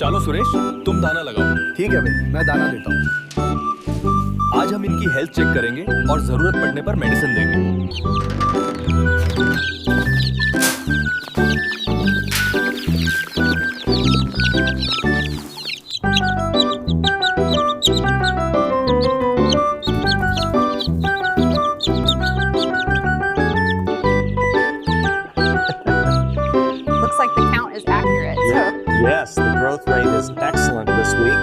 चलो सुरेश, तुम दाना लगाओ। ठीक है भाई, मैं दाना देता हूँ। आज हम इनकी हेल्थ चेक करेंगे और जरूरत पड़ने पर मेडिसिन देंगे। Looks like the count is accurate. So Yes, the growth rate is excellent this week.